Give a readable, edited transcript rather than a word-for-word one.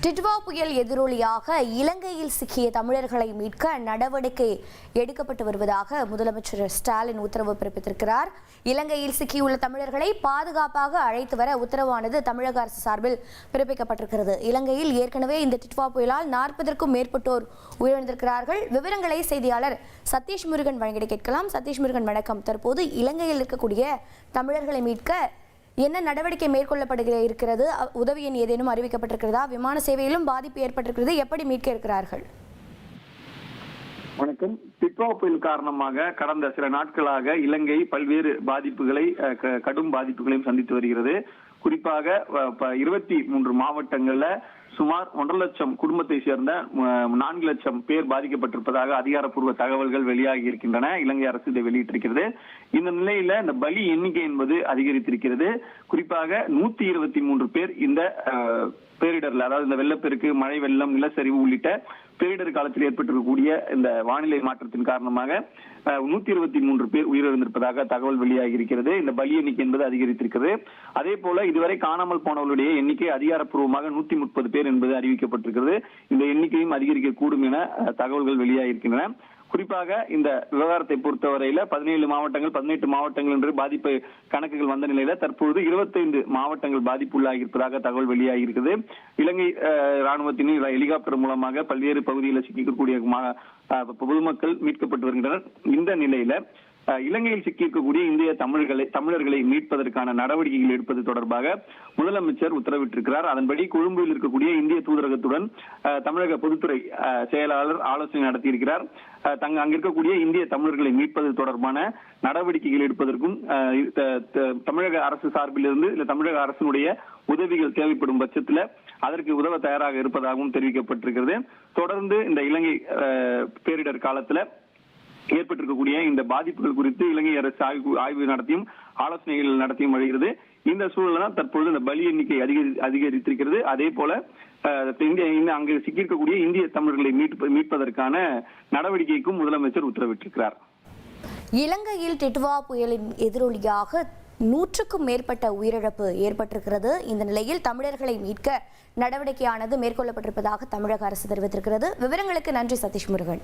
டிட்வா புயல் எதிரொலியாக இலங்கையில் சிக்கிய தமிழர்களை மீட்க நடவடிக்கை எடுக்கப்பட்டு வருவதாக முதலமைச்சர் ஸ்டாலின் உத்தரவு பிறப்பித்திருக்கிறார். இலங்கையில் சிக்கியுள்ள தமிழர்களை பாதுகாப்பாக அழைத்து வர உத்தரவானது தமிழக அரசு சார்பில் பிறப்பிக்கப்பட்டிருக்கிறது. இலங்கையில் ஏற்கனவே இந்த டிட்வா புயலால் 40க்கும் மேற்பட்டோர் உயிரிழந்திருக்கிறார்கள். விவரங்களை செய்தியாளர் சதீஷ் முருகன் வழங்கிட கேட்கலாம். சதீஷ் முருகன், வணக்கம். தற்போது இலங்கையில் இருக்கக்கூடிய தமிழர்களை மீட்க என்ன நடவடிக்கை மேற்கொள்ளப்படுகிறது? உதவி எண் ஏதேனும் அறிவிக்கப்பட்டிருக்கிறதா? விமான சேவையிலும் பாதிப்பு ஏற்பட்டிருக்கிறது. எப்படி மீட்க இருக்கிறார்கள்? வணக்கம். டிட்வா புயல் காரணமாக கடந்த சில நாட்களாக இலங்கை பல்வேறு பாதிப்புகளை கடும் பாதிப்புகளையும் சந்தித்து வருகிறது. குறிப்பாக 23 மாவட்டங்கள்ல சுமார் 1.5 லட்சம் குடும்பத்தை சேர்ந்த 4 லட்சம் பேர் பாதிக்கப்பட்டிருப்பதாக அதிகாரப்பூர்வ தகவல்கள் வெளியாகி இருக்கின்றன. இலங்கை அரசு இதை வெளியிட்டிருக்கிறது. இந்த நிலையில இந்த பலி எண்ணிக்கை என்பது அதிகரித்திருக்கிறது. குறிப்பாக 123 பேர் இந்த பேரிடர்ல, அதாவது இந்த வெள்ளப்பெருக்கு, மழை வெள்ளம், நிலச்சரிவு உள்ளிட்ட பேரிடர் காலத்தில் ஏற்பட்டிருக்கக்கூடிய இந்த வானிலை மாற்றத்தின் காரணமாக 123 பேர் உயிரிழந்திருப்பதாக தகவல் வெளியாகி இருக்கிறது. இந்த பலி எண்ணிக்கை என்பது அதிகரித்திருக்கிறது. அதே போல இதுவரை காணாமல் போனவர்களுடைய எண்ணிக்கை அதிகாரப்பூர்வமாக 130 பேர் என்பது அறிவிக்கப்பட்டிருக்கிறது. இந்த எண்ணிக்கையும் அதிகரிக்கக்கூடும் என தகவல்கள் வெளியாகியிருக்கின்றன. குறிப்பாக இந்த விவகாரத்தை பொறுத்தவரையில 17 மாவட்டங்கள் 18 மாவட்டங்கள் என்று பாதிப்பு கணக்குகள் வந்த நிலையில தற்போது 25 மாவட்டங்கள் பாதிப்பு உள்ளாகி இருப்பதாக தகவல் வெளியாகி இருக்குது. இலங்கை ராணுவத்தின் ஹெலிகாப்டர் மூலமாக பல்வேறு பகுதிகளில் சிக்கக்கூடிய பொதுமக்கள் மீட்கப்பட்டு வருகின்றனர். இந்த நிலையில இலங்கையில் சிக்கியிருக்கக்கூடிய இந்திய தமிழர்களை மீட்பதற்கான நடவடிக்கைகள் எடுப்பது தொடர்பாக முதலமைச்சர் உத்தரவிட்டிருக்கிறார். அதன்படி கொழும்பில் இருக்கக்கூடிய இந்திய தூதரகத்துடன் தமிழக பொதுத்துறை செயலாளர் ஆலோசனை நடத்தியிருக்கிறார். அங்க இருக்கக்கூடிய இந்திய தமிழர்களை மீட்பது தொடர்பான நடவடிக்கைகள் எடுப்பதற்கும் தமிழக அரசு சார்பிலிருந்து இல்ல தமிழக அரசினுடைய உதவிகள் தேவைப்படும் பட்சத்துல அதற்கு உதவ தயாராக இருப்பதாகவும் தெரிவிக்கப்பட்டிருக்கிறது. தொடர்ந்து இந்த இலங்கை பேரிடர் காலத்துல ஏற்பட்டிருக்கக்கூடிய இந்த பாதிப்புகள் குறித்து இலங்கை அரசு ஆய்வு நடத்தியும் ஆலோசனைகள் நடத்தியும் வருகிறது. இந்த சூழல் தான் தற்பொழுது இந்த பலி எண்ணிக்கை அதிகரித்திருக்கிறது. அதே போல அங்கு சிக்கியிருக்கக்கூடிய இந்திய தமிழர்களை மீட்பதற்கான நடவடிக்கைக்கும் முதலமைச்சர் உத்தரவிட்டிருக்கிறார். இலங்கையில் டிட்வா புயலின் எதிரொலியாக 100க்கும் மேற்பட்ட உயிரிழப்பு ஏற்பட்டிருக்கிறது. இந்த நிலையில் தமிழர்களை மீட்க நடவடிக்கையானது மேற்கொள்ளப்பட்டிருப்பதாக தமிழக அரசு தெரிவித்திருக்கிறது. விவரங்களுக்கு நன்றி சதீஷ் முருகன்.